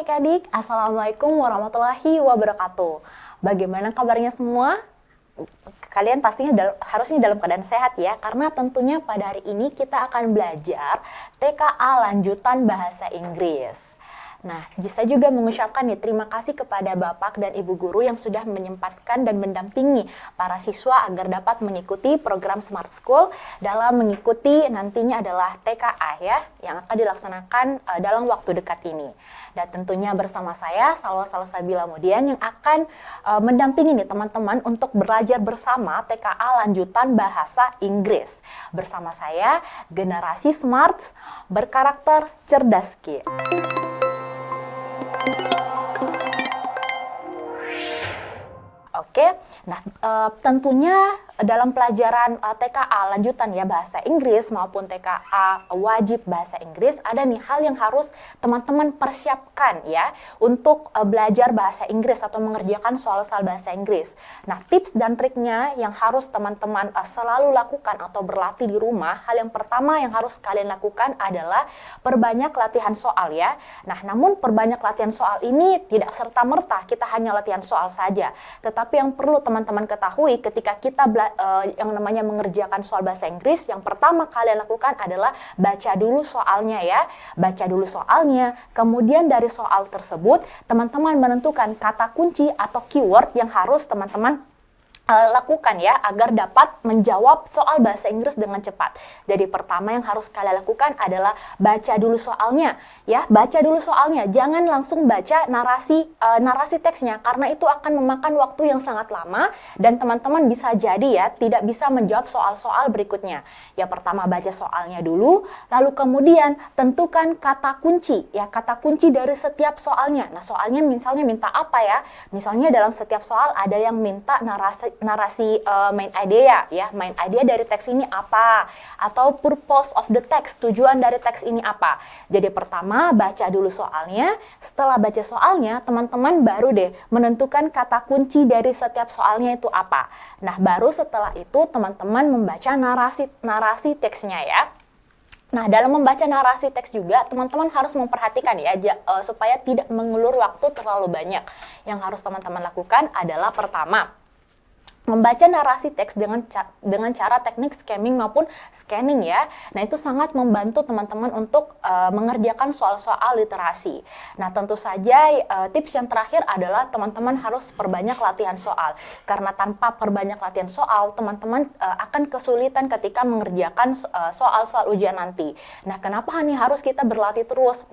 adik-adik, Assalamualaikum warahmatullahi wabarakatuh. Bagaimana kabarnya semua? Kalian pastinya harusnya dalam keadaan sehat ya, karena tentunya pada hari ini kita akan belajar TKA lanjutan bahasa Inggris. Nah, saya juga mengucapkan terima kasih kepada Bapak dan Ibu Guru yang sudah menyempatkan dan mendampingi para siswa agar dapat mengikuti program Smart School dalam mengikuti nantinya adalah TKA ya, yang akan dilaksanakan dalam waktu dekat ini. Dan tentunya bersama saya, Salwa Salsabila Mudian, yang akan mendampingi teman-teman untuk belajar bersama TKA lanjutan bahasa Inggris. Bersama saya, generasi Smart berkarakter cerdas Ki. Oke, nah tentunya dalam pelajaran TKA lanjutan ya bahasa Inggris maupun TKA wajib bahasa Inggris ada nih hal yang harus teman-teman persiapkan ya untuk belajar bahasa Inggris atau mengerjakan soal-soal bahasa Inggris. Nah, tips dan triknya yang harus teman-teman selalu lakukan atau berlatih di rumah, hal yang pertama yang harus kalian lakukan adalah perbanyak latihan soal ya. Nah, namun perbanyak latihan soal ini tidak serta-merta kita hanya latihan soal saja, tetapi yang perlu teman-teman ketahui ketika kita yang namanya mengerjakan soal bahasa Inggris, yang pertama kalian lakukan adalah baca dulu soalnya ya. Baca dulu soalnya, kemudian dari soal tersebut teman-teman menentukan kata kunci atau keyword yang harus teman-teman lakukan ya agar dapat menjawab soal bahasa Inggris dengan cepat. Jadi pertama yang harus kalian lakukan adalah baca dulu soalnya ya, baca dulu soalnya. Jangan langsung baca narasi teksnya karena itu akan memakan waktu yang sangat lama dan teman-teman bisa jadi ya tidak bisa menjawab soal-soal berikutnya. Ya pertama baca soalnya dulu, lalu kemudian tentukan kata kunci ya, kata kunci dari setiap soalnya. Nah, soalnya misalnya minta apa ya? Misalnya dalam setiap soal ada yang minta narasi main idea ya, main idea dari teks ini apa, atau purpose of the text, tujuan dari teks ini apa. Jadi pertama baca dulu soalnya, setelah baca soalnya teman-teman baru deh menentukan kata kunci dari setiap soalnya itu apa. Nah, baru setelah itu teman-teman membaca narasi teksnya ya. Nah, dalam membaca narasi teks juga, teman-teman harus memperhatikan ya, supaya tidak mengulur waktu terlalu banyak. Yang harus teman-teman lakukan adalah pertama, membaca narasi teks dengan cara teknik skimming maupun scanning ya. Nah, itu sangat membantu teman-teman untuk mengerjakan soal-soal literasi. Nah, tentu saja tips yang terakhir adalah teman-teman harus perbanyak latihan soal. Karena tanpa perbanyak latihan soal, teman-teman akan kesulitan ketika mengerjakan soal-soal ujian nanti. Nah, kenapa nih harus kita berlatih terus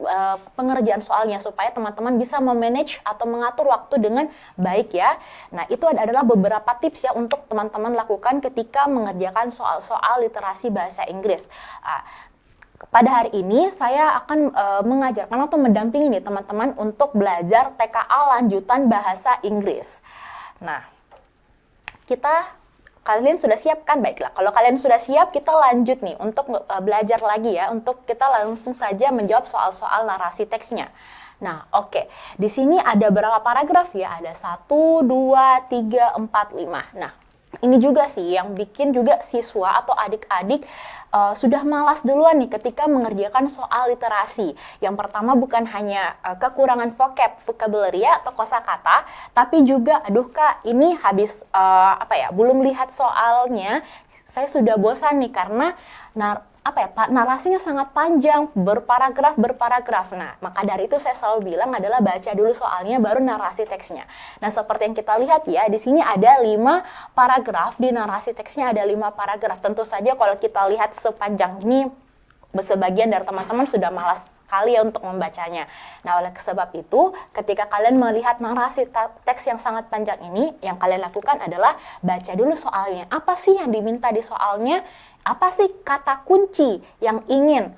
pengerjaan soalnya supaya teman-teman bisa memanage atau mengatur waktu dengan baik ya. Nah, itu adalah beberapa tips ya untuk teman-teman lakukan ketika mengerjakan soal-soal literasi bahasa Inggris. Pada hari ini saya akan mengajarkan atau mendampingi nih teman-teman untuk belajar TKA lanjutan bahasa Inggris. Nah, kalian sudah siap kan? Baiklah, kalau kalian sudah siap, kita lanjut nih untuk belajar lagi ya, untuk kita langsung saja menjawab soal-soal narasi teksnya. Nah, oke. Di sini ada berapa paragraf ya? Ada 1, 2, 3, 4, 5. Nah, ini juga sih yang bikin juga siswa atau adik-adik sudah malas duluan nih ketika mengerjakan soal literasi. Yang pertama bukan hanya kekurangan vocabulary atau kosakata, tapi juga aduh Kak, ini habis belum lihat soalnya, saya sudah bosan nih karena narasinya sangat panjang, berparagraf. Nah, maka dari itu saya selalu bilang adalah baca dulu soalnya baru narasi teksnya. Nah, seperti yang kita lihat ya, di sini ada 5 paragraf, di narasi teksnya ada 5 paragraf. Tentu saja kalau kita lihat sepanjang ini, sebagian dari teman-teman sudah malas kali ya untuk membacanya. Nah, oleh sebab itu, ketika kalian melihat narasi teks yang sangat panjang ini, yang kalian lakukan adalah baca dulu soalnya. Apa sih yang diminta di soalnya? Apa sih kata kunci yang ingin,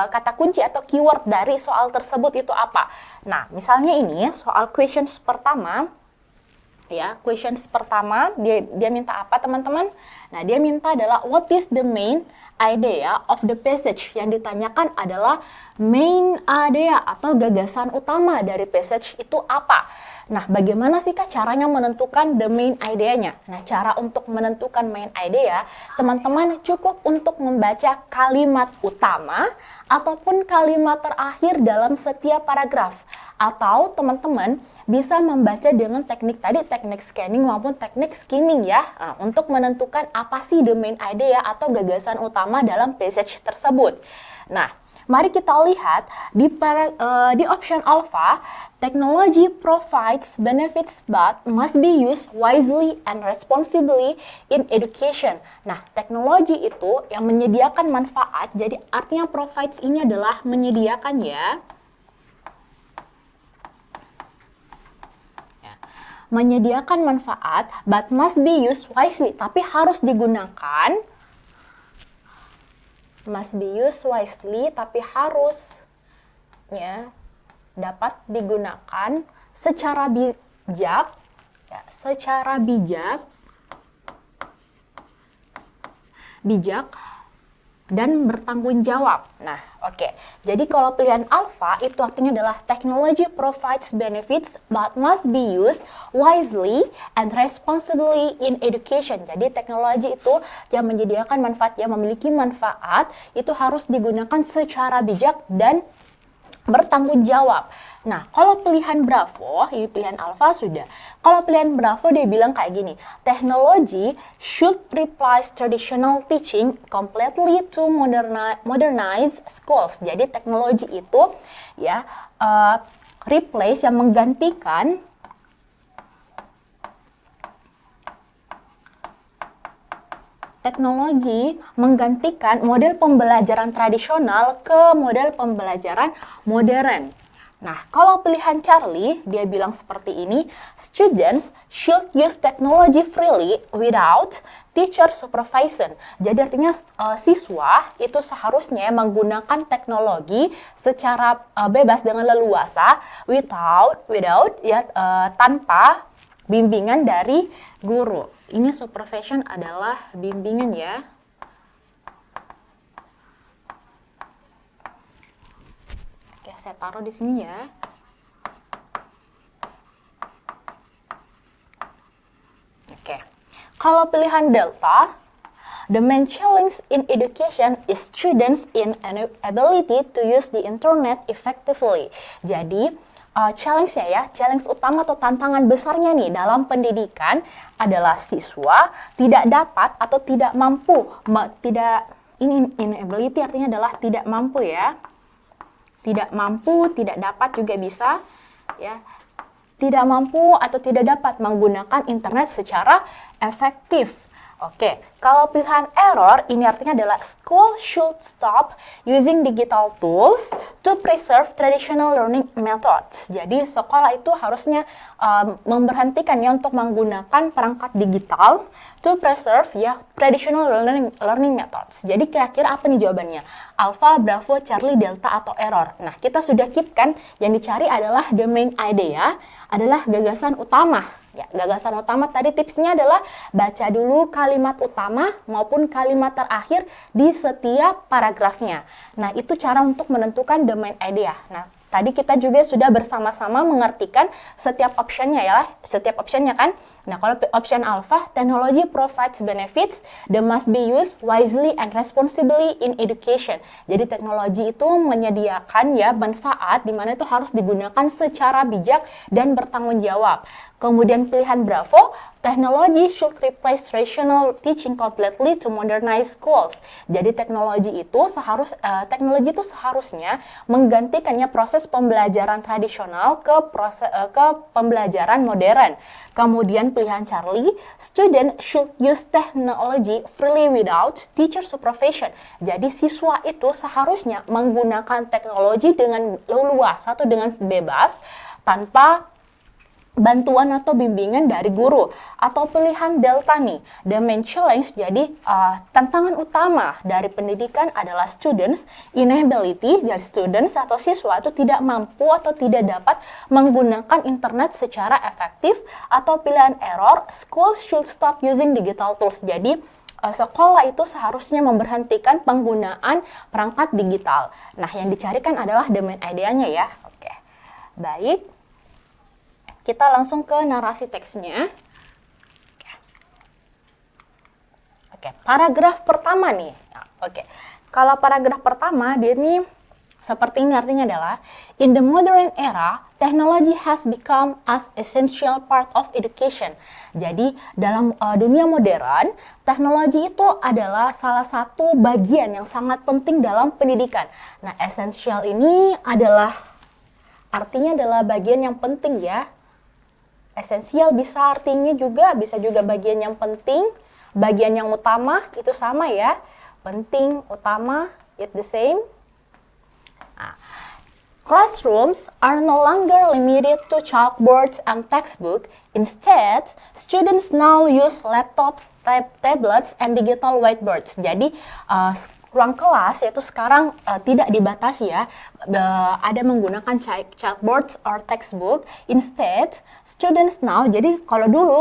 kata kunci atau keyword dari soal tersebut itu apa? Nah, misalnya ini soal questions pertama, ya, questions pertama, dia minta apa teman-teman? Nah, dia minta adalah what is the main idea of the passage. Yang ditanyakan adalah main idea atau gagasan utama dari passage itu apa. Nah, bagaimana sih Kak caranya menentukan the main idea-nya? Nah, cara untuk menentukan main idea, teman-teman cukup untuk membaca kalimat utama ataupun kalimat terakhir dalam setiap paragraf. Atau teman-teman bisa membaca dengan teknik tadi, teknik scanning maupun teknik skimming ya, untuk menentukan apa sih domain idea atau gagasan utama dalam passage tersebut. Nah, mari kita lihat di option alpha, technology provides benefits but must be used wisely and responsibly in education. Nah, teknologi itu yang menyediakan manfaat, jadi artinya provides ini adalah menyediakan ya. Menyediakan manfaat but must be used wisely, tapi harus digunakan. Must be used wisely, tapi harus ya dapat digunakan secara bijak ya, secara bijak dan bertanggung jawab. Nah, oke. Jadi kalau pilihan alpha itu artinya adalah technology provides benefits but must be used wisely and responsibly in education. Jadi teknologi itu yang menyediakan manfaat, yang memiliki manfaat, itu harus digunakan secara bijak dan bertanggung jawab. Nah, kalau pilihan Bravo, ini pilihan Alpha sudah. Kalau pilihan Bravo dia bilang kayak gini, technology should replace traditional teaching completely to modernize schools. Jadi teknologi itu ya replace yang menggantikan teknologi menggantikan model pembelajaran tradisional ke model pembelajaran modern. Nah, kalau pilihan Charlie, dia bilang seperti ini, students should use technology freely without teacher supervision. Jadi artinya siswa itu seharusnya menggunakan teknologi secara bebas dengan leluasa, without ya tanpa bimbingan dari guru. Ini supervision adalah bimbingan ya. Oke, saya taruh di sini ya. Oke. Kalau pilihan delta, the main challenge in education is students' inability to use the internet effectively. Jadi, challenge-nya ya, challenge utama atau tantangan besarnya nih dalam pendidikan adalah siswa tidak dapat atau tidak mampu, ini inability artinya adalah tidak mampu ya, tidak mampu, tidak dapat juga bisa ya, tidak mampu atau tidak dapat menggunakan internet secara efektif. Oke, kalau pilihan error ini artinya adalah school should stop using digital tools to preserve traditional learning methods. Jadi sekolah itu harusnya memberhentikannya untuk menggunakan perangkat digital to preserve ya traditional learning methods. Jadi kira-kira apa nih jawabannya? Alpha, Bravo, Charlie, Delta atau error? Nah, kita sudah keep kan, yang dicari adalah the main idea, adalah gagasan utama. Ya, gagasan utama tadi tipsnya adalah baca dulu kalimat utama maupun kalimat terakhir di setiap paragrafnya. Nah, itu cara untuk menentukan the main idea. Nah, tadi kita juga sudah bersama-sama mengartikan setiap optionnya ya, setiap optionnya kan. Nah, kalau option alpha, technology provides benefits that must be used wisely and responsibly in education. Jadi teknologi itu menyediakan ya manfaat di mana itu harus digunakan secara bijak dan bertanggung jawab. Kemudian pilihan Bravo, technology should replace traditional teaching completely to modernize schools. Jadi teknologi itu seharusnya menggantikannya proses pembelajaran tradisional ke pembelajaran modern. Kemudian pilihan Charlie, student should use technology freely without teacher supervision. Jadi siswa itu seharusnya menggunakan teknologi dengan leluasa atau dengan bebas tanpa bantuan atau bimbingan dari guru. Atau pilihan delta nih, the main challenge, jadi tantangan utama dari pendidikan adalah students inability, dari students atau siswa itu tidak mampu atau tidak dapat menggunakan internet secara efektif. Atau pilihan error, school should stop using digital tools, jadi sekolah itu seharusnya memberhentikan penggunaan perangkat digital. Nah, yang dicarikan adalah the main idea-nya ya. Oke, baik. Kita langsung ke narasi teksnya. Oke, paragraf pertama nih. Oke, kalau paragraf pertama dia ini seperti ini, artinya adalah in the modern era, technology has become as essential part of education. Jadi dalam dunia modern, teknologi itu adalah salah satu bagian yang sangat penting dalam pendidikan. Nah, essential ini adalah artinya adalah bagian yang penting ya. Esensial bisa bisa juga bagian yang penting, bagian yang utama itu sama ya. Penting, utama, it the same. Nah, classrooms are no longer limited to chalkboards and textbook. Instead, students now use laptops, tablets, and digital whiteboards. Jadi, ruang kelas yaitu sekarang tidak dibatasi ya, ada menggunakan chalkboards or textbook. Instead, students now, jadi kalau dulu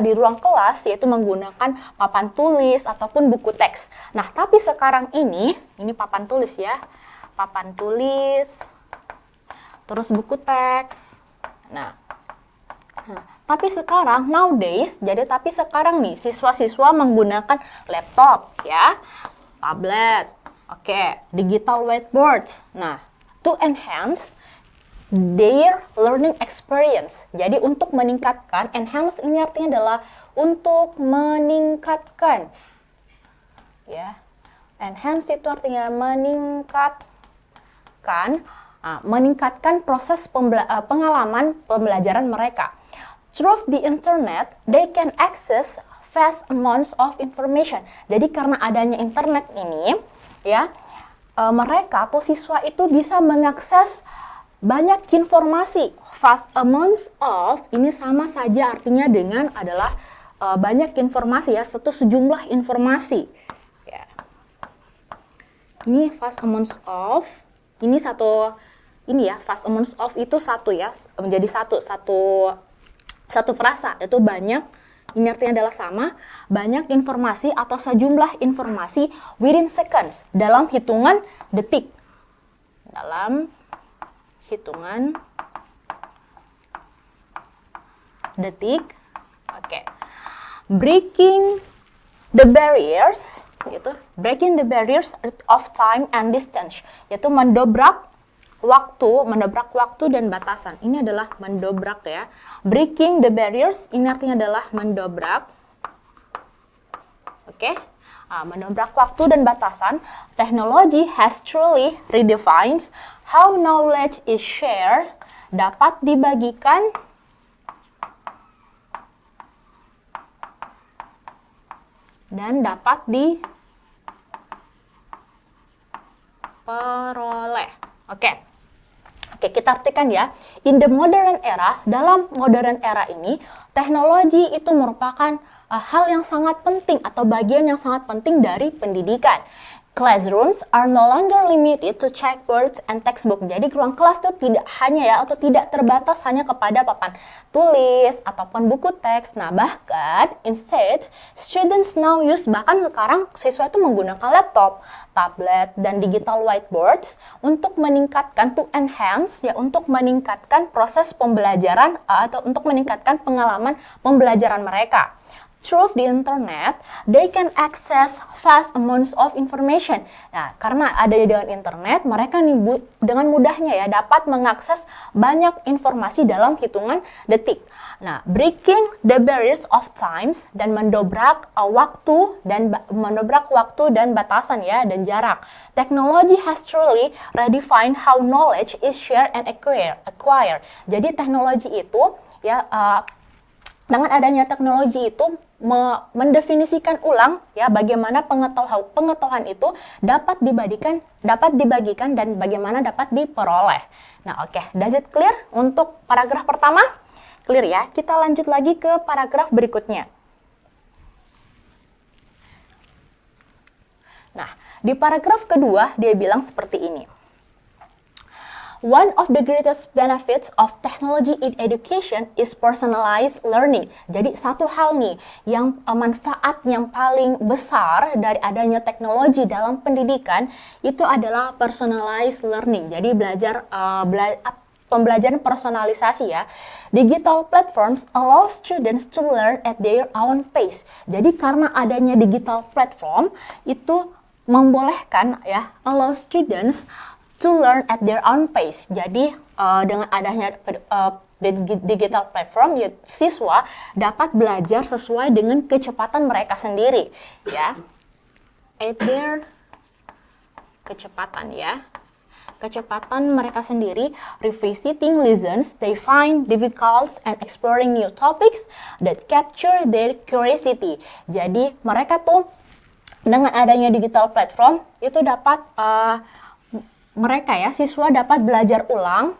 di ruang kelas yaitu menggunakan papan tulis ataupun buku teks. Nah, tapi sekarang ini papan tulis ya, papan tulis, terus buku teks. Nah, tapi sekarang nowadays, tapi sekarang nih siswa-siswa menggunakan laptop ya, tablet, digital whiteboards. Nah, to enhance their learning experience. Jadi untuk meningkatkan, enhance ini artinya adalah untuk meningkatkan. Ya. Enhance itu artinya meningkatkan proses pengalaman pembelajaran mereka. Through the internet, they can access vast amounts of information. Jadi karena adanya internet ini, ya, mereka atau siswa itu bisa mengakses banyak informasi. Vast amounts of ini sama saja artinya dengan adalah banyak informasi ya, sejumlah informasi. Ya. Ini vast amounts of, ini satu, ini ya, vast amounts of itu satu ya, menjadi satu frasa, itu banyak, ini artinya adalah sama, banyak informasi atau sejumlah informasi within seconds, dalam hitungan detik. Dalam hitungan detik. Breaking the barriers, yaitu breaking the barriers of time and distance, yaitu mendobrak waktu dan batasan. Ini adalah mendobrak ya. Breaking the barriers, ini artinya adalah mendobrak. Mendobrak waktu dan batasan. Technology has truly redefined how knowledge is shared. Dapat dibagikan dan dapat diperoleh. Oke, kita artikan ya. In the modern era, dalam modern era ini, teknologi itu merupakan hal yang sangat penting atau bagian yang sangat penting dari pendidikan. Classrooms are no longer limited to chalkboards and textbook. Jadi ruang kelas itu tidak hanya ya atau tidak terbatas hanya kepada papan tulis ataupun buku teks. Nah, bahkan instead students now use, bahkan sekarang siswa itu menggunakan laptop, tablet dan digital whiteboards untuk meningkatkan, to enhance ya, untuk meningkatkan proses pembelajaran atau untuk meningkatkan pengalaman pembelajaran mereka. Through the internet, they can access vast amounts of information. Nah, karena adanya dengan internet, mereka dengan mudahnya ya dapat mengakses banyak informasi dalam hitungan detik. Nah, breaking the barriers of times dan mendobrak waktu dan batasan ya dan jarak. Technology has truly redefined how knowledge is shared and acquired. Jadi teknologi itu ya dengan adanya teknologi itu mendefinisikan ulang ya bagaimana pengetahuan itu dapat dibagikan dan bagaimana dapat diperoleh. Nah, does it clear untuk paragraf pertama? Clear ya. Kita lanjut lagi ke paragraf berikutnya. Nah, di paragraf kedua dia bilang seperti ini. One of the greatest benefits of technology in education is personalized learning. Jadi satu hal nih yang manfaat yang paling besar dari adanya teknologi dalam pendidikan itu adalah personalized learning. Jadi pembelajaran personalisasi ya. Digital platforms allow students to learn at their own pace. Jadi karena adanya digital platform itu membolehkan ya allow students to learn at their own pace. Jadi dengan adanya digital platform, ya, siswa dapat belajar sesuai dengan kecepatan mereka sendiri, ya. At their kecepatan, ya. Kecepatan mereka sendiri, revisiting lessons they find difficult and exploring new topics that capture their curiosity. Jadi mereka tuh dengan adanya digital platform itu dapat mereka ya siswa dapat belajar ulang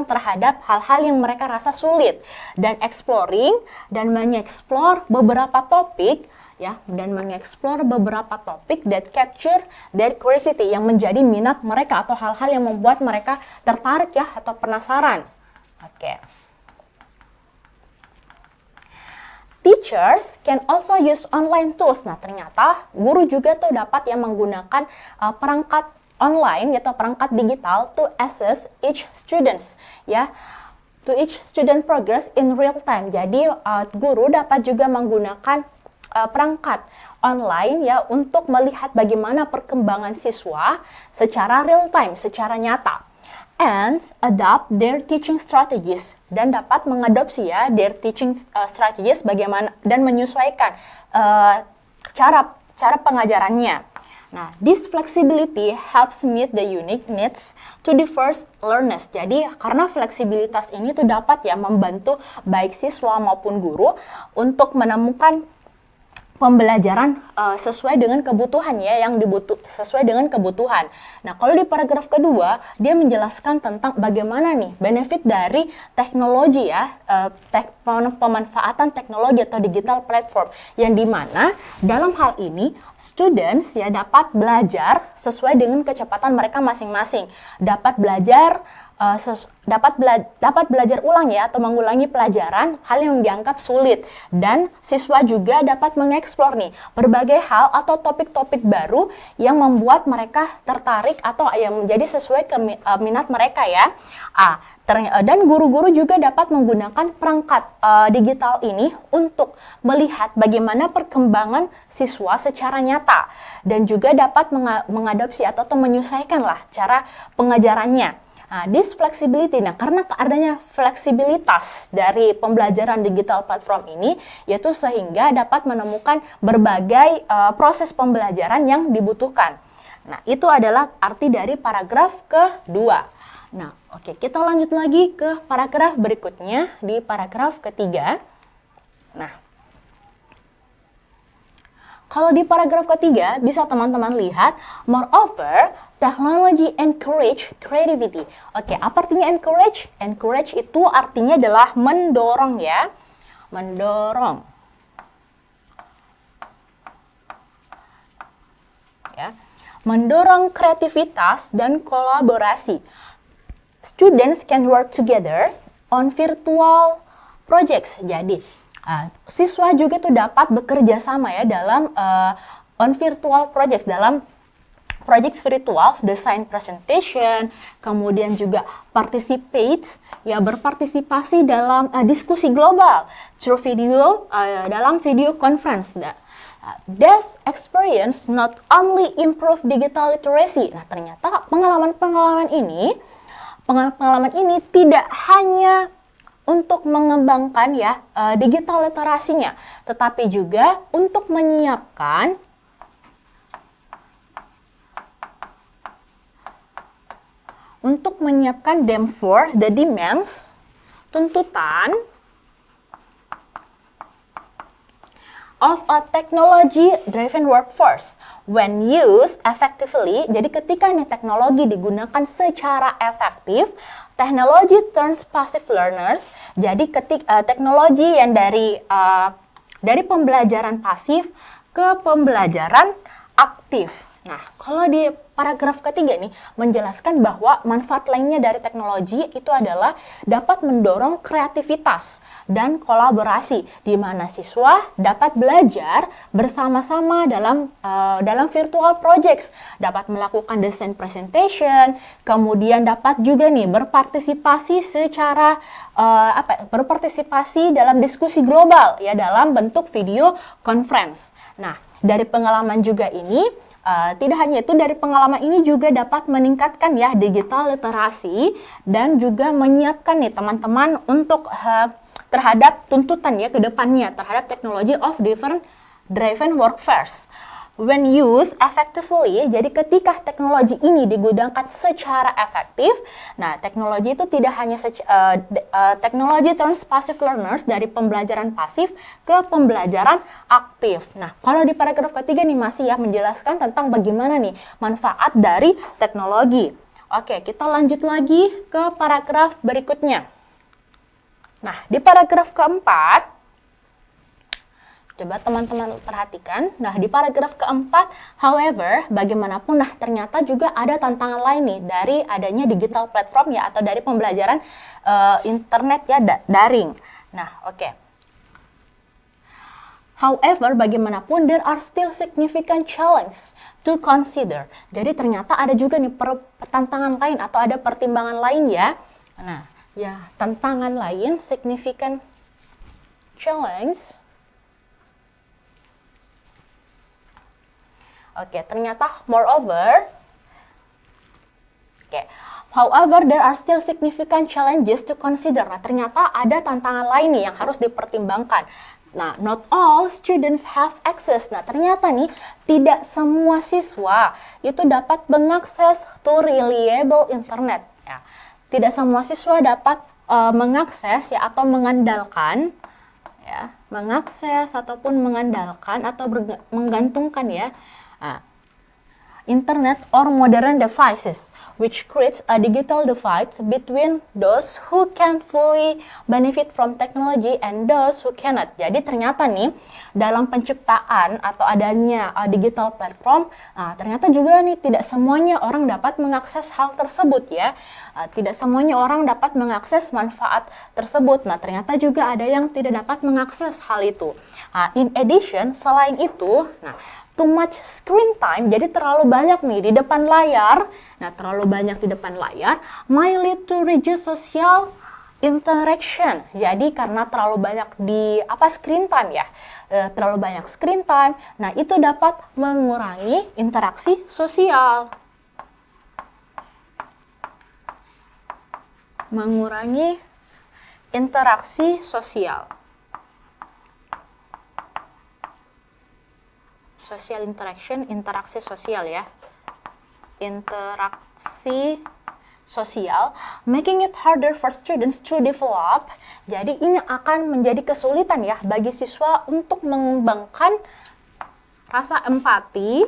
terhadap hal-hal yang mereka rasa sulit dan exploring dan mengeksplor beberapa topik ya, dan mengeksplor beberapa topik that capture their curiosity, yang menjadi minat mereka atau hal-hal yang membuat mereka tertarik ya atau penasaran. Oke. Teachers can also use online tools. Nah, ternyata guru juga tuh dapat yang menggunakan perangkat online atau perangkat digital to assess each students ya. To each student progress in real time. Jadi guru dapat juga menggunakan perangkat online ya untuk melihat bagaimana perkembangan siswa secara real time, secara nyata. And adopt their teaching strategies, dan dapat mengadopsi ya their teaching strategies bagaimana dan menyesuaikan cara pengajarannya. Nah, this flexibility helps meet the unique needs to diverse learners. Jadi, karena fleksibilitas ini tuh dapat ya membantu baik siswa maupun guru untuk menemukan pembelajaran sesuai dengan kebutuhan ya, sesuai dengan kebutuhan. Nah, kalau di paragraf kedua dia menjelaskan tentang bagaimana nih benefit dari teknologi ya, pemanfaatan teknologi atau digital platform, yang dimana dalam hal ini students ya dapat belajar sesuai dengan kecepatan mereka masing-masing, dapat belajar dapat belajar ulang ya atau mengulangi pelajaran hal yang dianggap sulit, dan siswa juga dapat mengeksplor nih berbagai hal atau topik-topik baru yang membuat mereka tertarik atau yang menjadi sesuai minat mereka ya. Dan guru-guru juga dapat menggunakan perangkat digital ini untuk melihat bagaimana perkembangan siswa secara nyata, dan juga dapat mengadopsi atau menyesuaikan lah cara pengajarannya. This flexibility, nah karena adanya fleksibilitas dari pembelajaran digital platform ini, yaitu sehingga dapat menemukan berbagai proses pembelajaran yang dibutuhkan. Nah, itu adalah arti dari paragraf kedua. Nah, oke, kita lanjut lagi ke paragraf berikutnya, di paragraf ketiga. Nah, kalau di paragraf ketiga, bisa teman-teman lihat, moreover, technology encourage creativity. Oke, apa artinya encourage? Encourage itu artinya adalah mendorong ya. Mendorong. Ya. Mendorong kreativitas dan kolaborasi. Students can work together on virtual projects. Jadi, siswa juga tuh dapat bekerja sama ya dalam on virtual projects, dalam projects virtual, design presentation, kemudian juga berpartisipasi dalam diskusi global through video, dalam video conference. This experience not only improve digital literacy. Nah, ternyata pengalaman ini tidak hanya untuk mengembangkan ya digital literasinya, tetapi juga untuk menyiapkan them for the demands, tuntutan of a technology-driven workforce when used effectively. Jadi ketika nih teknologi digunakan secara efektif, technology turns passive learners. Jadi teknologi yang dari pembelajaran pasif ke pembelajaran aktif. Nah, kalau di paragraf ketiga ini menjelaskan bahwa manfaat lainnya dari teknologi itu adalah dapat mendorong kreativitas dan kolaborasi, di mana siswa dapat belajar bersama-sama dalam virtual projects, dapat melakukan design presentation, kemudian dapat juga nih berpartisipasi dalam diskusi global ya dalam bentuk video conference. Nah, dari pengalaman juga ini Tidak hanya itu, dari pengalaman ini juga dapat meningkatkan ya digital literasi dan juga menyiapkan nih teman-teman untuk terhadap tuntutan ya ke depannya terhadap teknologi of different driven workforce. When used effectively, jadi ketika teknologi ini digunakan secara efektif, nah teknologi itu tidak hanya teknologi turns passive learners dari pembelajaran pasif ke pembelajaran aktif. Nah, kalau di paragraf ketiga nih masih ya menjelaskan tentang bagaimana nih manfaat dari teknologi. Oke, kita lanjut lagi ke paragraf berikutnya. Nah, di paragraf keempat, coba teman-teman perhatikan. Nah, di paragraf keempat, however, bagaimanapun, nah ternyata juga ada tantangan lain nih dari adanya digital platform ya, atau dari pembelajaran internet ya, daring. Nah, oke. However, bagaimanapun, there are still significant challenges to consider. Jadi ternyata ada juga nih tantangan lain atau ada pertimbangan lain ya. Nah, ya tantangan lain, significant challenge. Oke, ternyata moreover, however, there are still significant challenges to consider. Nah, ternyata ada tantangan lain nih yang harus dipertimbangkan. Nah, not all students have access. Nah, ternyata nih tidak semua siswa itu dapat mengakses to reliable internet. Ya. Tidak semua siswa dapat mengakses ya atau mengandalkan ya, mengakses ataupun mengandalkan atau menggantungkan ya. Internet or modern devices, which creates a digital divide between those who can fully benefit from technology and those who cannot. Jadi ternyata nih dalam penciptaan atau adanya digital platform, ternyata juga nih tidak semuanya orang dapat mengakses hal tersebut ya. Tidak semuanya orang dapat mengakses manfaat tersebut. Nah, ternyata juga ada yang tidak dapat mengakses hal itu. In addition, selain itu, too much screen time, jadi terlalu banyak nih di depan layar. Nah, terlalu banyak di depan layar might lead to reduced social interaction. Jadi karena terlalu banyak di screen time ya, terlalu banyak screen time. Nah, itu dapat mengurangi interaksi sosial. Mengurangi interaksi sosial. Social interaction, interaksi sosial ya. Interaksi sosial, making it harder for students to develop. Jadi ini akan menjadi kesulitan ya bagi siswa untuk mengembangkan rasa empati,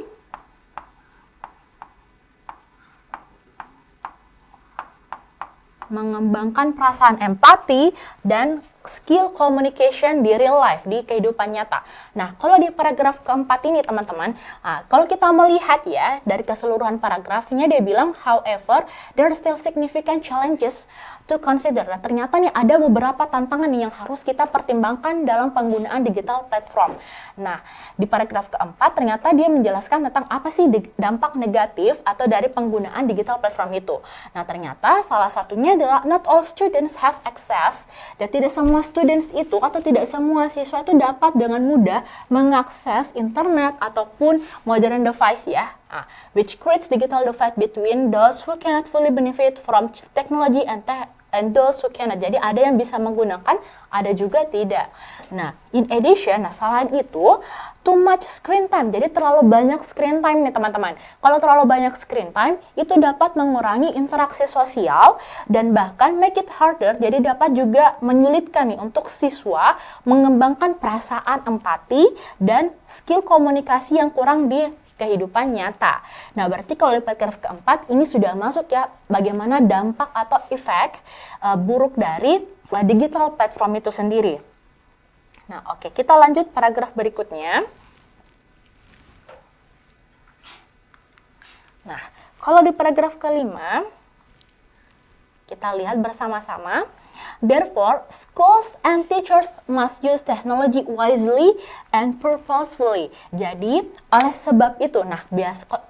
mengembangkan perasaan empati dan skill communication di real life, di kehidupan nyata. Nah, kalau di paragraf keempat ini teman-teman, kalau kita melihat ya dari keseluruhan paragrafnya, dia bilang however there are still significant challenges to consider. Nah, ternyata nih ada beberapa tantangan nih yang harus kita pertimbangkan dalam penggunaan digital platform. Nah, di paragraf keempat ternyata dia menjelaskan tentang apa sih dampak negatif atau dari penggunaan digital platform itu. Nah, ternyata salah satunya adalah not all students have access, dan tidak semua students itu atau tidak semua siswa itu dapat dengan mudah mengakses internet ataupun modern device ya, which creates digital divide between those who cannot fully benefit from technology and those who cannot. Jadi ada yang bisa menggunakan, ada juga tidak. Nah, in addition, selain itu, too much screen time. Jadi terlalu banyak screen time nih teman-teman. Kalau terlalu banyak screen time, itu dapat mengurangi interaksi sosial dan bahkan make it harder. Jadi dapat juga menyulitkan nih untuk siswa mengembangkan perasaan empati dan skill komunikasi yang kurang di kehidupan nyata. Nah, berarti kalau di paragraf keempat ini sudah masuk ya bagaimana dampak atau efek buruk dari digital platform itu sendiri. Nah, oke, kita lanjut paragraf berikutnya. Nah, kalau di paragraf kelima, kita lihat bersama-sama. Therefore, schools and teachers must use technology wisely and purposefully. Jadi, oleh sebab itu,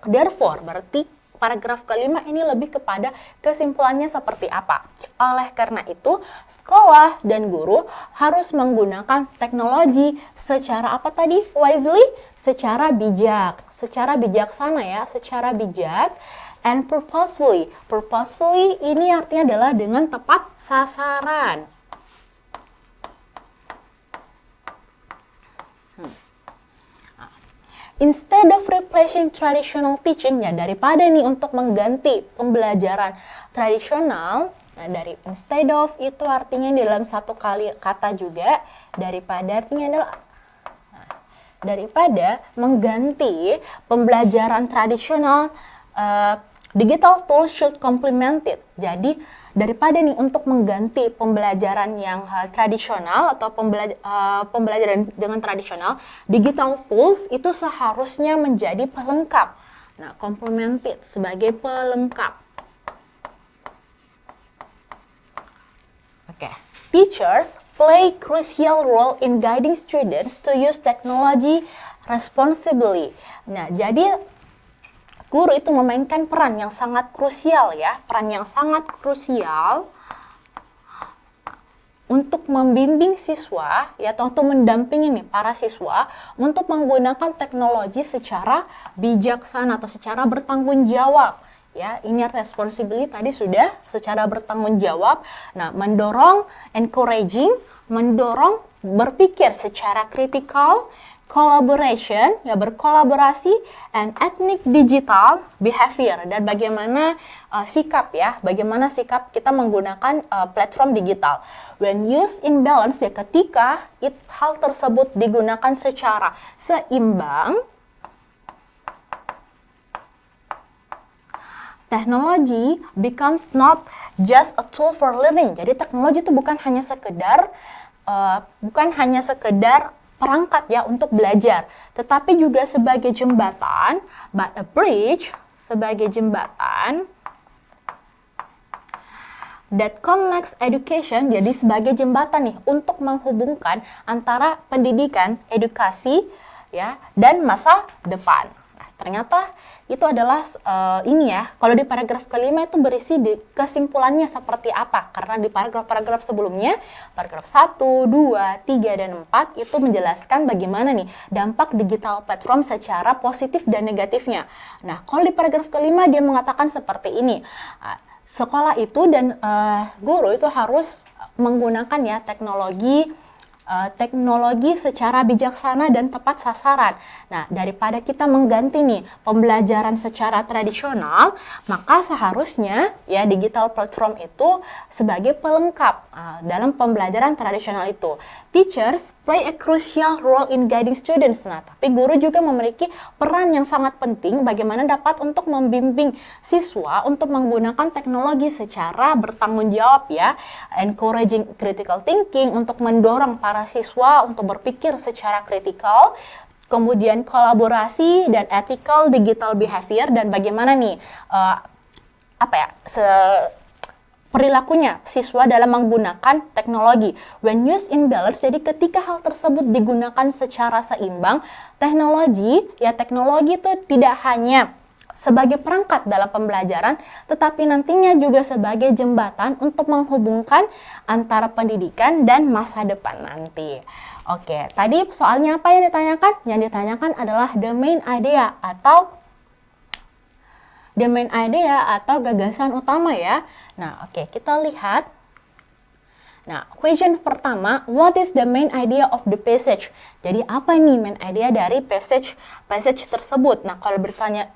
therefore berarti paragraf kelima ini lebih kepada kesimpulannya seperti apa. Oleh karena itu, sekolah dan guru harus menggunakan teknologi secara apa tadi? Wisely, secara bijak, secara bijaksana ya, secara bijak. And purposefully. Purposefully ini artinya adalah dengan tepat sasaran. Instead of replacing traditional teaching, ya daripada nih untuk mengganti pembelajaran tradisional, nah dari instead of itu artinya di dalam satu kali kata juga, daripada artinya adalah daripada mengganti pembelajaran tradisional, digital tools should complement it. Jadi daripada nih untuk mengganti pembelajaran yang tradisional atau pembelajaran dengan tradisional, digital tools itu seharusnya menjadi pelengkap. Nah, complemented sebagai pelengkap. Oke. Teachers play crucial role in guiding students to use technology responsibly. Nah, jadi guru itu memainkan peran yang sangat krusial ya, peran yang sangat krusial untuk membimbing siswa ya atau mendampingi nih para siswa untuk menggunakan teknologi secara bijaksana atau secara bertanggung jawab. Ya, ini responsibility tadi sudah secara bertanggung jawab. Nah, mendorong, encouraging, mendorong berpikir secara kritikal, collaboration, ya berkolaborasi, and ethnic digital behavior, dan bagaimana sikap ya, bagaimana sikap kita menggunakan platform digital. When used in balance, ya ketika hal tersebut digunakan secara seimbang, technology becomes not just a tool for learning. Jadi teknologi itu bukan hanya sekedar perangkat ya untuk belajar, tetapi juga sebagai jembatan, but a bridge, sebagai jembatan that connects education, jadi sebagai jembatan nih untuk menghubungkan antara pendidikan, edukasi ya dan masa depan. Nah, ternyata itu adalah ini ya, kalau di paragraf kelima itu berisi di kesimpulannya seperti apa, karena di paragraf-paragraf sebelumnya, paragraf 1, 2, 3, dan 4 itu menjelaskan bagaimana nih dampak digital platform secara positif dan negatifnya. Nah, kalau di paragraf kelima dia mengatakan seperti ini, sekolah itu dan guru itu harus menggunakan ya teknologi secara bijaksana dan tepat sasaran. Nah, daripada kita mengganti nih pembelajaran secara tradisional, maka seharusnya ya digital platform itu sebagai pelengkap dalam pembelajaran tradisional itu. Teachers play a crucial role in guiding students. Nah, tapi guru juga memiliki peran yang sangat penting bagaimana dapat untuk membimbing siswa untuk menggunakan teknologi secara bertanggung jawab ya, encouraging critical thinking untuk mendorong para siswa untuk berpikir secara kritikal, kemudian kolaborasi dan ethical digital behavior, dan bagaimana nih perilakunya siswa dalam menggunakan teknologi. When used in balance, jadi ketika hal tersebut digunakan secara seimbang, teknologi itu tidak hanya sebagai perangkat dalam pembelajaran, tetapi nantinya juga sebagai jembatan untuk menghubungkan antara pendidikan dan masa depan nanti. Oke, tadi soalnya apa yang ditanyakan? Yang ditanyakan adalah the main idea atau gagasan utama ya. Nah, oke, kita lihat. Nah, question pertama, what is the main idea of the passage? Jadi apa nih main idea dari passage tersebut? Nah, kalau bertanya,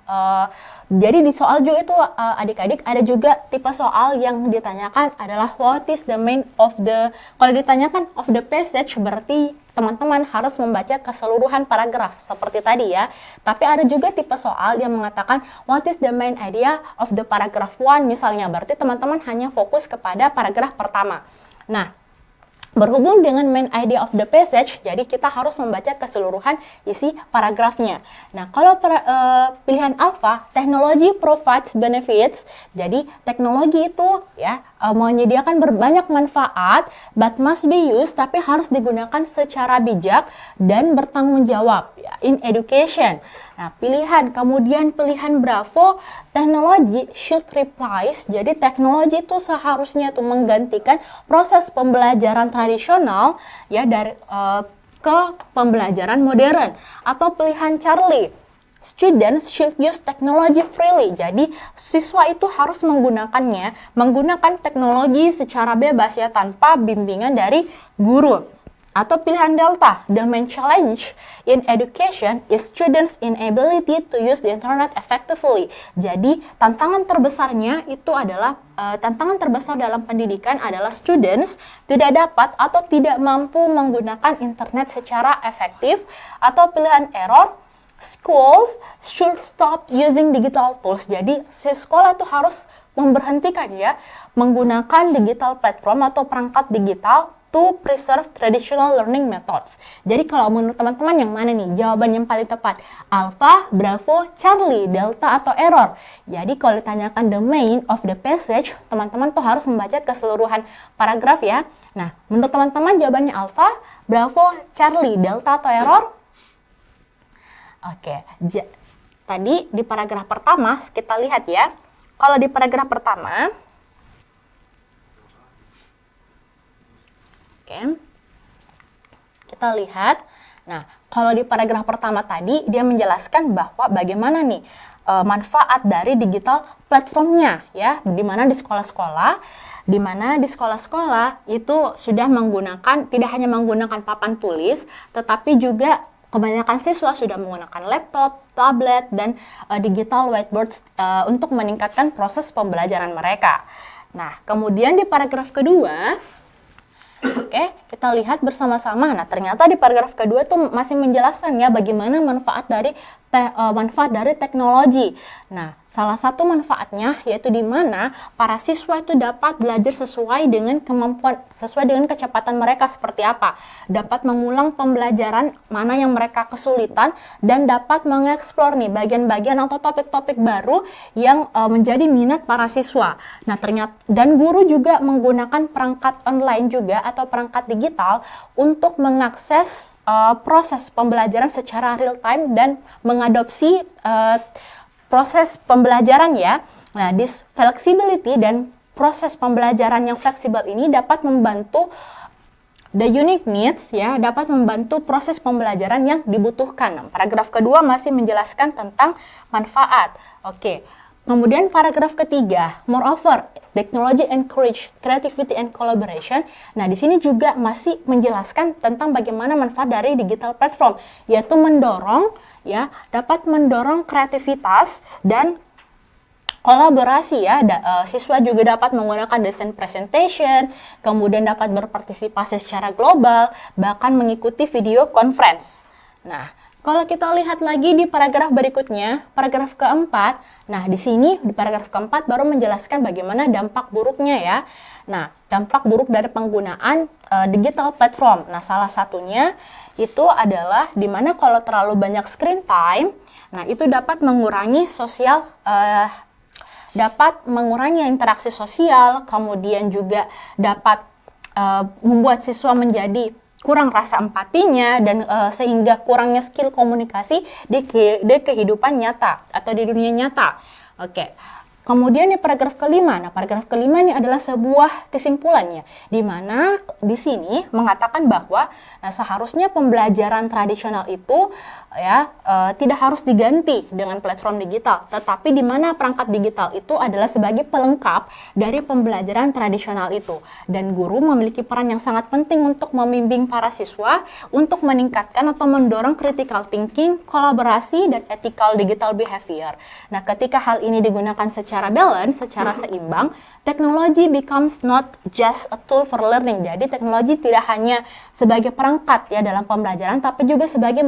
jadi di soal juga itu adik-adik ada juga tipe soal yang ditanyakan adalah what is the main of the, kalau ditanyakan of the passage berarti teman-teman harus membaca keseluruhan paragraf seperti tadi ya. Tapi ada juga tipe soal yang mengatakan what is the main idea of the paragraph 1 misalnya, berarti teman-teman hanya fokus kepada paragraf pertama. Nah, berhubung dengan main idea of the passage, jadi kita harus membaca keseluruhan isi paragrafnya. Nah, kalau pilihan alpha, technology provides benefits, jadi teknologi itu ya menyediakan berbanyak manfaat, but must be used, tapi harus digunakan secara bijak dan bertanggung jawab ya, in education. Nah, kemudian pilihan Bravo, teknologi should replace. Jadi teknologi itu seharusnya tuh menggantikan proses pembelajaran tradisional ya dari ke pembelajaran modern. Atau pilihan Charlie, students should use technology freely. Jadi siswa itu harus menggunakan teknologi secara bebas ya, tanpa bimbingan dari guru. Atau pilihan Delta, the main challenge in education is students' inability to use the internet effectively. Jadi tantangan terbesar dalam pendidikan adalah students tidak dapat atau tidak mampu menggunakan internet secara efektif. Atau pilihan error, schools should stop using digital tools. Jadi sekolah itu harus memberhentikan ya menggunakan digital platform atau perangkat digital to preserve traditional learning methods. Jadi kalau menurut teman-teman yang mana nih jawaban yang paling tepat? Alpha, Bravo, Charlie, Delta, atau error? Jadi kalau ditanyakan the main of the passage, teman-teman tuh harus membaca keseluruhan paragraf ya. Nah, menurut teman-teman jawabannya Alpha, Bravo, Charlie, Delta, atau error? Oke, tadi di paragraf pertama kita lihat ya. Kalau di paragraf pertama, kita lihat. Nah, kalau di paragraf pertama tadi dia menjelaskan bahwa bagaimana nih manfaat dari digital platformnya ya, di mana di sekolah-sekolah itu sudah menggunakan, tidak hanya menggunakan papan tulis, tetapi juga kebanyakan siswa sudah menggunakan laptop, tablet, dan digital whiteboards untuk meningkatkan proses pembelajaran mereka. Nah, kemudian di paragraf kedua, kita lihat bersama-sama. Nah, ternyata di paragraf kedua itu masih menjelaskan ya bagaimana manfaat dari teknologi. Nah, salah satu manfaatnya yaitu di mana para siswa itu dapat belajar sesuai dengan kecepatan mereka seperti apa. Dapat mengulang pembelajaran mana yang mereka kesulitan dan dapat mengeksplor nih bagian-bagian atau topik-topik baru yang menjadi minat para siswa. Nah, ternyata dan guru juga menggunakan perangkat online juga atau perangkat digital untuk mengakses proses pembelajaran secara real time dan mengadopsi proses pembelajaran ya. Nah, this flexibility dan proses pembelajaran yang fleksibel ini dapat membantu the unique needs ya, dapat membantu proses pembelajaran yang dibutuhkan. Nah, paragraf kedua masih menjelaskan tentang manfaat. Kemudian paragraf ketiga, moreover, technology encourage creativity and collaboration. Nah, di sini juga masih menjelaskan tentang bagaimana manfaat dari digital platform, yaitu dapat mendorong kreativitas dan kolaborasi ya. Siswa juga dapat menggunakan desain presentation, kemudian dapat berpartisipasi secara global, bahkan mengikuti video conference. Nah, kalau kita lihat lagi di paragraf berikutnya, paragraf keempat, nah di sini di paragraf keempat baru menjelaskan bagaimana dampak buruknya ya. Nah, dampak buruk dari penggunaan digital platform. Nah, salah satunya itu adalah di mana kalau terlalu banyak screen time, nah itu dapat mengurangi interaksi sosial, kemudian juga dapat membuat siswa menjadi kurang rasa empatinya dan sehingga kurangnya skill komunikasi di kehidupan nyata atau di dunia nyata. Kemudian di paragraf kelima, nah paragraf kelima ini adalah sebuah kesimpulannya, di mana di sini mengatakan bahwa seharusnya pembelajaran tradisional itu tidak harus diganti dengan platform digital, tetapi di mana perangkat digital itu adalah sebagai pelengkap dari pembelajaran tradisional itu, dan guru memiliki peran yang sangat penting untuk membimbing para siswa untuk meningkatkan atau mendorong critical thinking, kolaborasi, dan ethical digital behavior. Nah, ketika hal ini digunakan secara balance, secara seimbang, teknologi becomes not just a tool for learning. Jadi teknologi tidak hanya sebagai perangkat ya dalam pembelajaran, tapi juga sebagai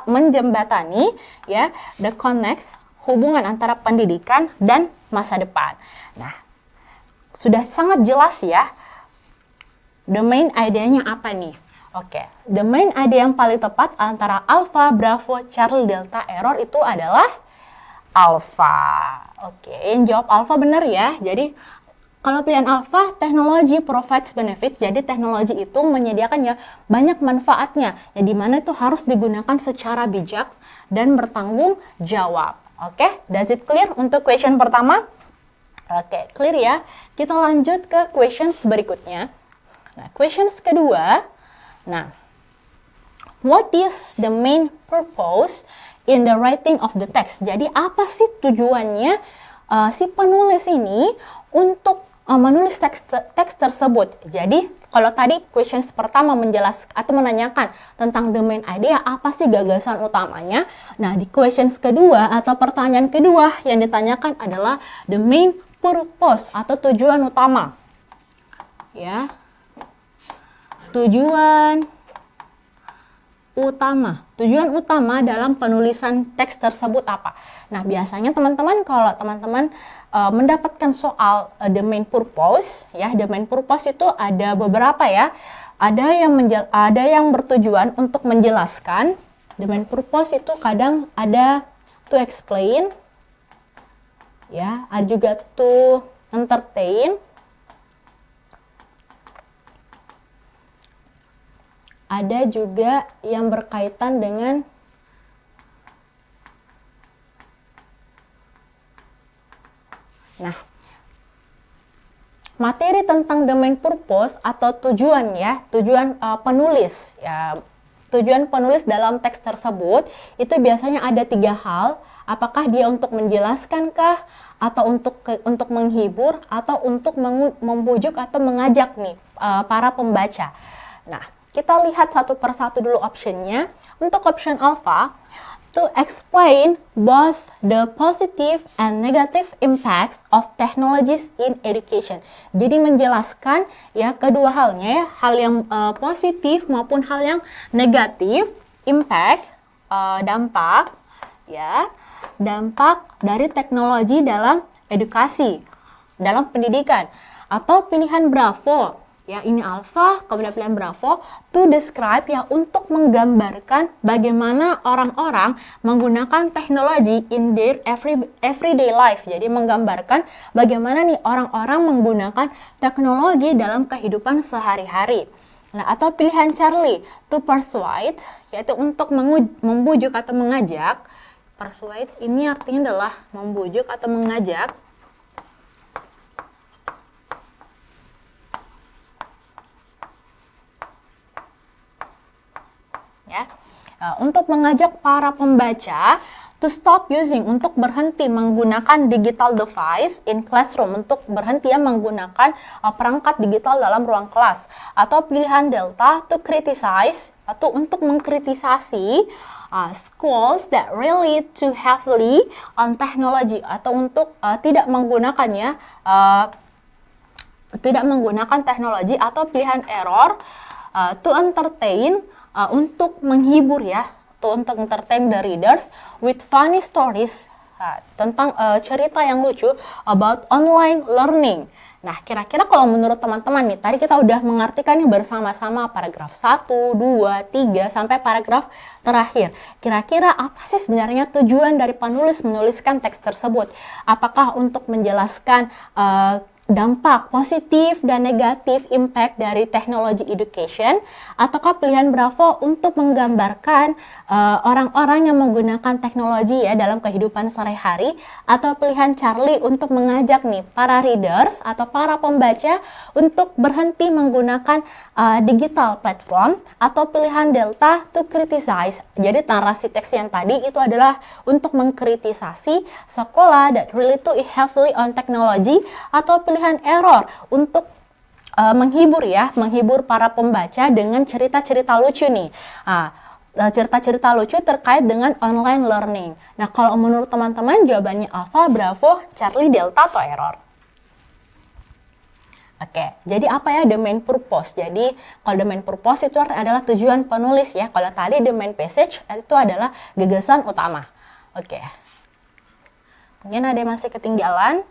menjembatani ya the connects, hubungan antara pendidikan dan masa depan. Nah, sudah sangat jelas ya the main idenya apa nih. The main idea yang paling tepat antara Alpha, Bravo, Charlie, Delta, error itu adalah Alpha. Yang jawab Alpha benar ya. Jadi Kalau pilihan alpha, teknologi provides benefit, jadi teknologi itu menyediakan ya banyak manfaatnya, ya di mana itu harus digunakan secara bijak dan bertanggung jawab. Oke, does it clear untuk question pertama? Oke, clear ya. Kita lanjut ke questions berikutnya. Nah, questions kedua. Nah, what is the main purpose in the writing of the text? Jadi apa sih tujuannya si penulis ini untuk menulis teks tersebut? Jadi kalau tadi questions pertama menjelaskan atau menanyakan tentang the main idea, apa sih gagasan utamanya? Nah, di questions kedua atau pertanyaan kedua yang ditanyakan adalah the main purpose atau tujuan utama. Ya. Tujuan utama dalam penulisan teks tersebut apa? Nah, biasanya teman-teman kalau teman-teman mendapatkan soal the main purpose, ya, the main purpose itu ada beberapa ya. Ada yang bertujuan untuk menjelaskan. The main purpose itu kadang ada to explain, ya, ada juga to entertain. Ada juga yang berkaitan dengan materi tentang the main purpose atau tujuan ya, tujuan penulis ya. Tujuan penulis dalam teks tersebut itu biasanya ada 3 hal. Apakah dia untuk menjelaskankah, atau untuk menghibur, atau untuk membujuk atau mengajak nih para pembaca. Nah, kita lihat satu persatu dulu optionnya. Untuk option alpha, to explain both the positive and negative impacts of technologies in education. Jadi menjelaskan ya kedua halnya ya, hal yang positif maupun hal yang negatif, impact, dampak ya, dampak dari teknologi dalam edukasi, dalam pendidikan. Atau pilihan bravo. Ya, ini alpha, kemudian pilihan bravo, to describe ya, untuk menggambarkan bagaimana orang-orang menggunakan teknologi in their everyday life. Jadi menggambarkan bagaimana nih orang-orang menggunakan teknologi dalam kehidupan sehari-hari. Nah, atau pilihan Charlie, to persuade, yaitu untuk membujuk atau mengajak. Persuade ini artinya adalah membujuk atau mengajak. Untuk mengajak para pembaca to stop using, untuk berhenti menggunakan digital device in classroom, untuk berhenti ya menggunakan perangkat digital dalam ruang kelas. Atau pilihan delta, to criticize, atau untuk mengkritisasi schools that rely too heavily on technology, atau untuk tidak menggunakannya tidak menggunakan teknologi. Atau pilihan error, to entertain, untuk menghibur ya, untuk entertain the readers with funny stories, tentang cerita yang lucu about online learning. Nah, kira-kira kalau menurut teman-teman nih, tadi kita udah mengartikan nih bersama-sama paragraf 1, 2, 3, sampai paragraf terakhir. Kira-kira apa sih sebenarnya tujuan dari penulis menuliskan teks tersebut? Apakah untuk menjelaskan dampak positif dan negatif impact dari teknologi education, ataukah pilihan bravo untuk menggambarkan orang-orang yang menggunakan teknologi ya dalam kehidupan sehari-hari, atau pilihan Charlie untuk mengajak nih para readers atau para pembaca untuk berhenti menggunakan digital platform, atau pilihan delta to criticize. Jadi narasi teks yang tadi itu adalah untuk mengkritisasi sekolah that really too heavily on technology, atau pilihan error untuk menghibur ya, menghibur para pembaca dengan cerita-cerita lucu nih. Cerita-cerita lucu terkait dengan online learning. Nah, kalau menurut teman-teman jawabannya alpha, bravo, Charlie, delta, atau error? Oke, jadi apa ya the main purpose? Jadi kalau the main purpose itu adalah tujuan penulis ya. Kalau tadi the main passage itu adalah gagasan utama. Oke. Mungkin ada yang masih ketinggalan.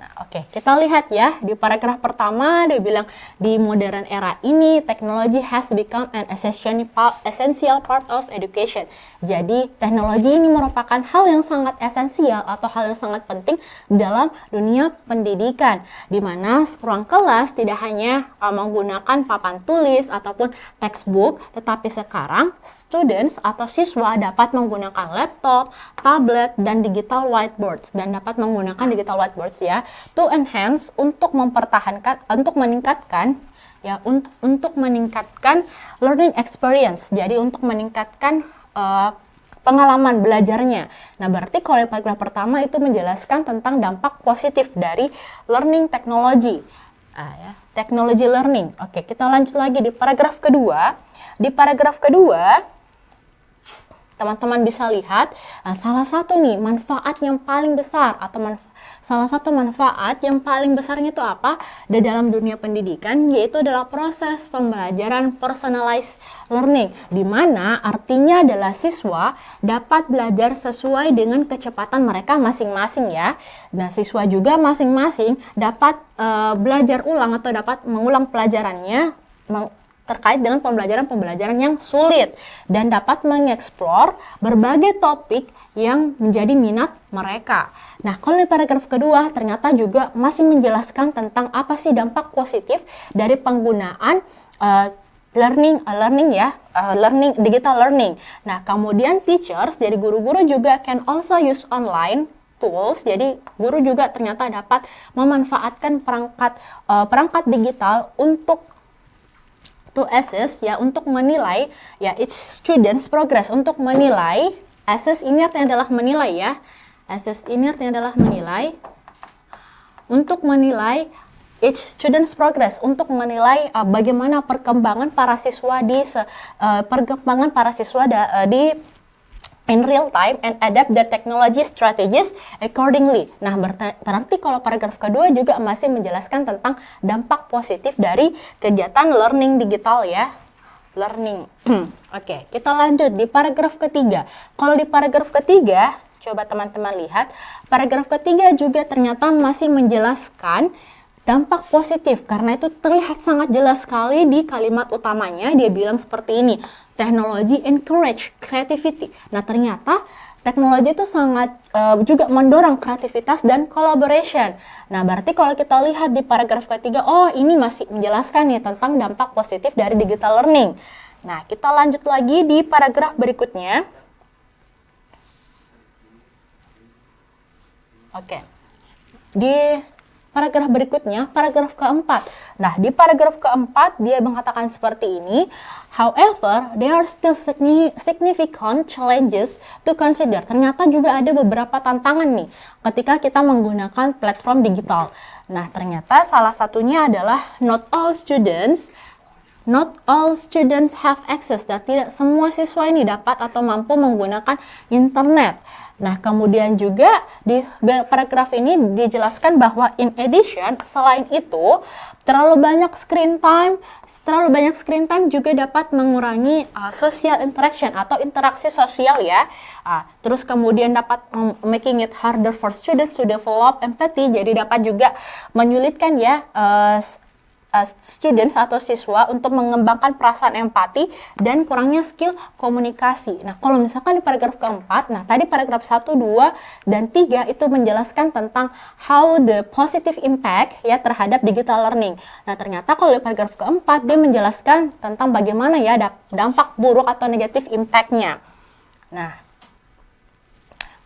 Nah, oke, kita lihat ya di paragraf pertama dia bilang di modern era ini technology has become an essential part of education. Jadi teknologi ini merupakan hal yang sangat esensial atau hal yang sangat penting dalam dunia pendidikan, di mana ruang kelas tidak hanya menggunakan papan tulis ataupun textbook, tetapi sekarang students atau siswa dapat menggunakan laptop, tablet, dan digital whiteboards, dan dapat menggunakan digital whiteboards ya to enhance, untuk mempertahankan, untuk meningkatkan ya, untuk meningkatkan learning experience. Jadi untuk meningkatkan pengalaman belajarnya. Nah, berarti kalau paragraf pertama itu menjelaskan tentang dampak positif dari learning technology. Ya, technology learning. Oke, kita lanjut lagi di paragraf kedua. Di paragraf kedua, teman-teman bisa lihat salah satu nih manfaat yang paling besar atau salah satu manfaat yang paling besarnya itu apa di dalam dunia pendidikan, yaitu adalah proses pembelajaran personalized learning, di mana artinya adalah siswa dapat belajar sesuai dengan kecepatan mereka masing-masing ya. Nah, siswa juga masing-masing dapat belajar ulang atau dapat mengulang pelajarannya terkait dengan pembelajaran-pembelajaran yang sulit dan dapat mengeksplor berbagai topik yang menjadi minat mereka. Nah, kalau di paragraf kedua ternyata juga masih menjelaskan tentang apa sih dampak positif dari penggunaan learning digital learning. Nah, kemudian teachers, jadi guru-guru juga can also use online tools. Jadi guru juga ternyata dapat memanfaatkan perangkat digital untuk to assess ya, untuk menilai ya each student's progress, untuk menilai. Assess ini artinya adalah menilai ya. Assess ini artinya adalah menilai. Untuk menilai each student's progress, untuk menilai bagaimana perkembangan para siswa di in real time and adapt their technology strategies accordingly. Nah, berarti kalau paragraf kedua juga masih menjelaskan tentang dampak positif dari kegiatan learning digital ya. Learning. Oke, kita lanjut di paragraf ketiga. Kalau di paragraf ketiga, coba teman-teman lihat, paragraf ketiga juga ternyata masih menjelaskan dampak positif, karena itu terlihat sangat jelas sekali di kalimat utamanya. Dia bilang seperti ini, technology encourage creativity. Nah, ternyata teknologi itu sangat juga mendorong kreativitas dan collaboration. Nah, berarti kalau kita lihat di paragraf ketiga, oh ini masih menjelaskan nih tentang dampak positif dari digital learning. Nah, kita lanjut lagi di paragraf berikutnya. Oke. Di paragraf berikutnya, paragraf keempat. Nah, di paragraf keempat dia mengatakan seperti ini, however, there are still significant challenges to consider. Ternyata juga ada beberapa tantangan nih ketika kita menggunakan platform digital. Nah, ternyata salah satunya adalah not all students have access, dan tidak semua siswa ini dapat atau mampu menggunakan internet. Nah, kemudian juga di paragraf ini dijelaskan bahwa in addition, selain itu, terlalu banyak screen time juga dapat mengurangi social interaction atau interaksi sosial ya. Terus kemudian dapat making it harder for students to develop empathy, jadi dapat juga menyulitkan ya students atau siswa untuk mengembangkan perasaan empati dan kurangnya skill komunikasi. Nah, kalau misalkan di paragraf keempat, nah tadi paragraf 1, 2, dan 3 itu menjelaskan tentang how the positive impact ya terhadap digital learning. Nah, ternyata kalau di paragraf keempat dia menjelaskan tentang bagaimana ya dampak buruk atau negatif impact-nya. Nah,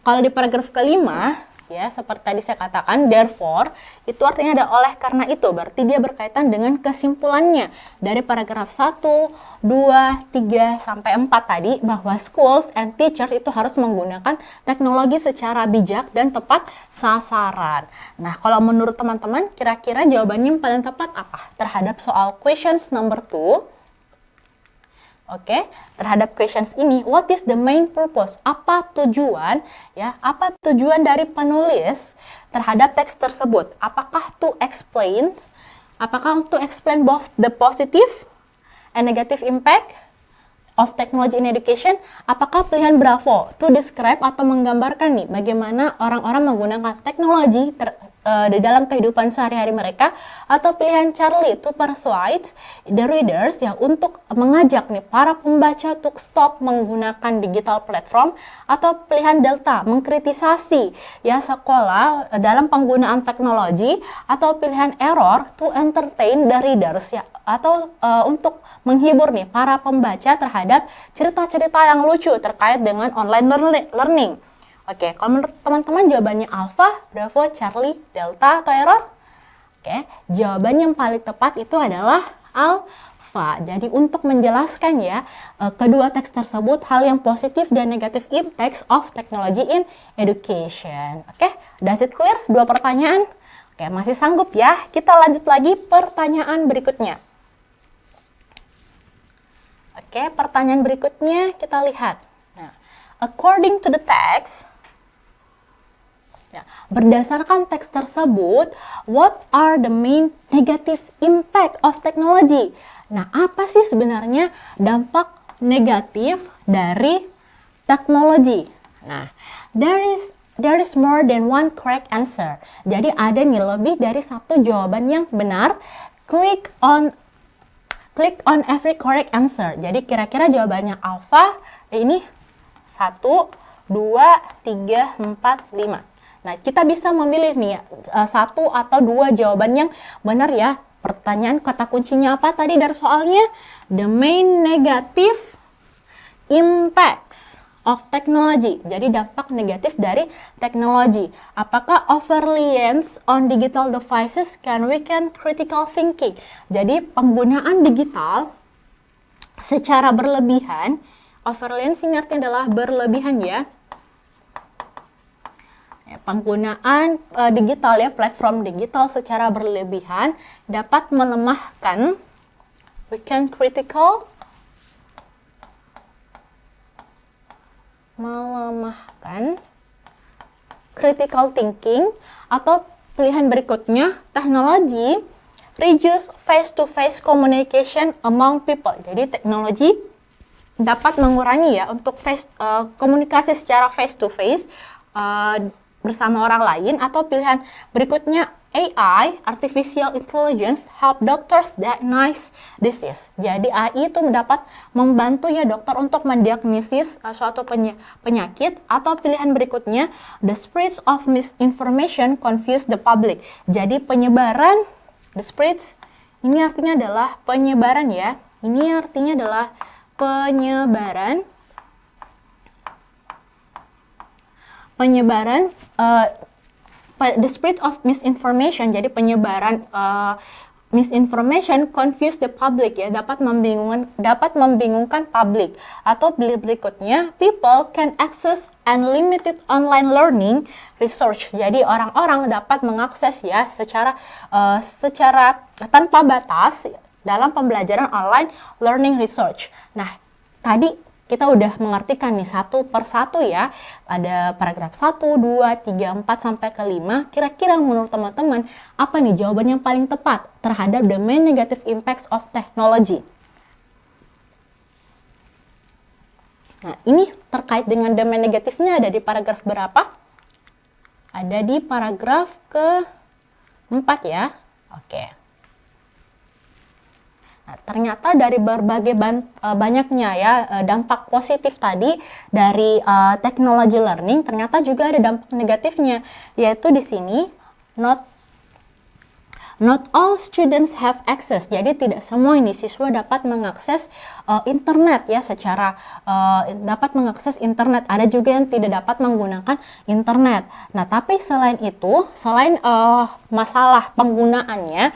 kalau di paragraf kelima, ya, seperti tadi saya katakan, therefore, itu artinya ada oleh karena itu, berarti dia berkaitan dengan kesimpulannya dari paragraf 1, 2, 3, sampai 4 tadi, bahwa schools and teachers itu harus menggunakan teknologi secara bijak dan tepat sasaran. Nah, kalau menurut teman-teman, kira-kira jawabannya yang paling tepat apa terhadap soal questions number 2? Oke, terhadap questions ini, what is the main purpose? Apa tujuan ya? Apa tujuan dari penulis terhadap teks tersebut? Apakah to explain both the positive and negative impact of technology in education? Apakah pilihan Bravo to describe atau menggambarkan nih bagaimana orang-orang menggunakan teknologi di dalam kehidupan sehari-hari mereka, atau pilihan Charlie to persuade the readers ya, untuk mengajak nih para pembaca untuk stop menggunakan digital platform, atau pilihan Delta mengkritisasi ya sekolah dalam penggunaan teknologi, atau pilihan Error to entertain the readers ya, atau untuk menghibur nih para pembaca terhadap cerita-cerita yang lucu terkait dengan online learning. Oke, kalau menurut teman-teman jawabannya Alpha, Bravo, Charlie, Delta, atau Error? Oke, jawaban yang paling tepat itu adalah Alpha. Jadi untuk menjelaskan ya kedua teks tersebut, hal yang positif dan negatif impacts of technology in education. Oke, does it clear? Dua pertanyaan. Oke, masih sanggup ya? Kita lanjut lagi pertanyaan berikutnya. Oke, pertanyaan berikutnya kita lihat. Nah, according to the text, berdasarkan teks tersebut, what are the main negative impact of technology? Nah, apa sih sebenarnya dampak negatif dari teknologi? Nah, there is more than one correct answer. Jadi ada nih lebih dari satu jawaban yang benar. Click on every correct answer. Jadi kira-kira jawabannya Alpha ini 1, 2, 3, 4, 5. Nah, kita bisa memilih nih satu atau dua jawaban yang benar ya. Pertanyaan kata kuncinya apa tadi dari soalnya? The main negative impacts of technology. Jadi dampak negatif dari teknologi. Apakah overreliance on digital devices can weaken critical thinking? Jadi penggunaan digital secara berlebihan, overreliance ini artinya adalah berlebihan ya. Penggunaan digital ya, platform digital secara berlebihan dapat melemahkan critical thinking, atau pilihan berikutnya teknologi reduce face-to-face communication among people. Jadi teknologi dapat mengurangi ya untuk komunikasi secara face-to-face bersama orang lain, atau pilihan berikutnya AI, artificial intelligence, help doctors diagnose disease. Jadi AI itu dapat membantu ya dokter untuk mendiagnosis suatu penyakit, atau pilihan berikutnya the spread of misinformation confuse the public. Jadi penyebaran, the spread ini artinya adalah penyebaran ya. Ini artinya adalah penyebaran the spread of misinformation. Jadi penyebaran misinformation confuse the public ya, dapat membingungkan publik. Atau berikutnya people can access unlimited online learning research. Jadi orang-orang dapat mengakses ya secara tanpa batas dalam pembelajaran online learning research. Nah, tadi kita udah mengartikan nih satu per satu ya. Ada paragraf 1, 2, 3, 4 sampai ke 5. Kira-kira menurut teman-teman apa nih jawaban yang paling tepat terhadap the main negative impacts of technology? Nah, ini terkait dengan the main negatifnya ada di paragraf berapa? Ada di paragraf ke-4 ya. Oke. Nah, ternyata dari berbagai banyaknya ya dampak positif tadi dari teknologi learning, ternyata juga ada dampak negatifnya, yaitu di sini not all students have access. Jadi tidak semua ini siswa dapat mengakses internet ya, dapat mengakses internet. Ada juga yang tidak dapat menggunakan internet. Nah, tapi selain itu, selain masalah penggunaannya,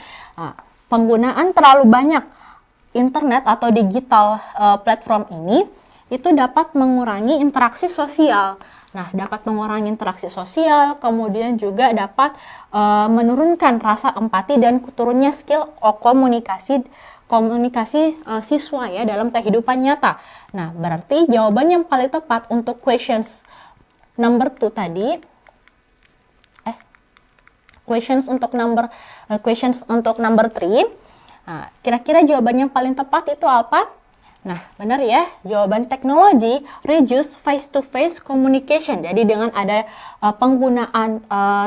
penggunaan terlalu banyak internet atau digital platform ini itu dapat mengurangi interaksi sosial. Nah, dapat mengurangi interaksi sosial, kemudian juga dapat menurunkan rasa empati dan turunnya skill komunikasi siswa ya dalam kehidupan nyata. Nah, berarti jawaban yang paling tepat untuk questions number 2 tadi, questions untuk number 3. Nah, kira-kira jawaban yang paling tepat itu apa? Nah, benar ya, jawaban teknologi reduce face-to-face communication. Jadi dengan ada penggunaan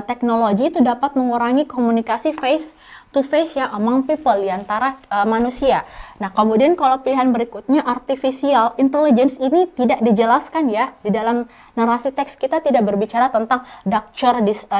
teknologi itu dapat mengurangi komunikasi face-to-face ya among people, di antara manusia. Nah, kemudian kalau pilihan berikutnya artificial intelligence ini tidak dijelaskan ya. Di dalam narasi teks kita tidak berbicara tentang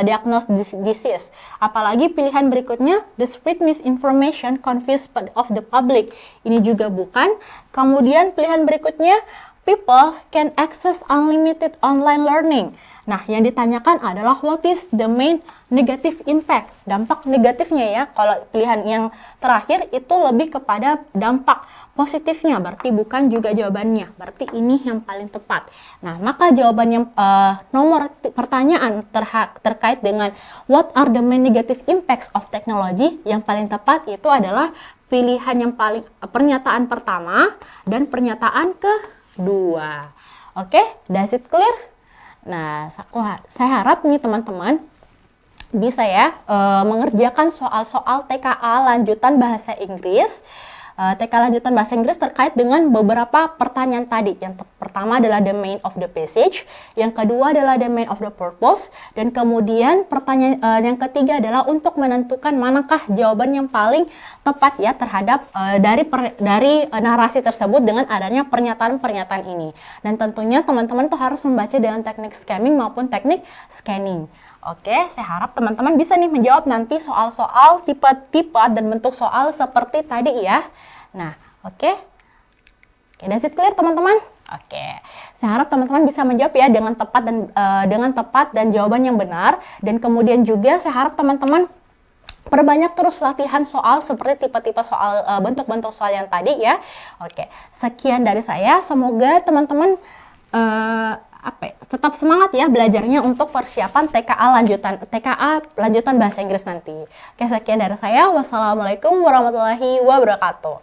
diagnose disease. Apalagi pilihan berikutnya the spread misinformation confuse of the public. Ini juga bukan. Kemudian pilihan berikutnya, people can access unlimited online learning. Nah, yang ditanyakan adalah what is the main negative impact? Dampak negatifnya ya. Kalau pilihan yang terakhir itu lebih kepada dampak positifnya, berarti bukan juga jawabannya. Berarti ini yang paling tepat. Nah, maka jawaban yang nomor pertanyaan terkait dengan what are the main negative impacts of technology, yang paling tepat itu adalah pilihan yang paling pernyataan pertama dan pernyataan kedua. Oke, does it clear? Nah, saya harap nih teman-teman bisa ya mengerjakan soal-soal TKA lanjutan bahasa Inggris. TK lanjutan bahasa Inggris terkait dengan beberapa pertanyaan tadi. Yang pertama adalah the main of the passage, yang kedua adalah the main of the purpose, dan kemudian pertanyaan yang ketiga adalah untuk menentukan manakah jawaban yang paling tepat ya terhadap dari narasi tersebut dengan adanya pernyataan-pernyataan ini. Dan tentunya teman-teman tuh harus membaca dengan teknik skimming maupun teknik scanning. Oke, saya harap teman-teman bisa nih menjawab nanti soal-soal tipe-tipe dan bentuk soal seperti tadi ya. Nah, oke. Oke, does it clear teman-teman? Oke, saya harap teman-teman bisa menjawab ya dengan tepat dan jawaban yang benar. Dan kemudian juga saya harap teman-teman perbanyak terus latihan soal seperti tipe-tipe soal, bentuk-bentuk soal yang tadi ya. Oke, sekian dari saya. Semoga teman-teman tetap semangat ya belajarnya untuk persiapan TKA lanjutan bahasa Inggris nanti. Oke, sekian dari saya. Wassalamualaikum warahmatullahi wabarakatuh.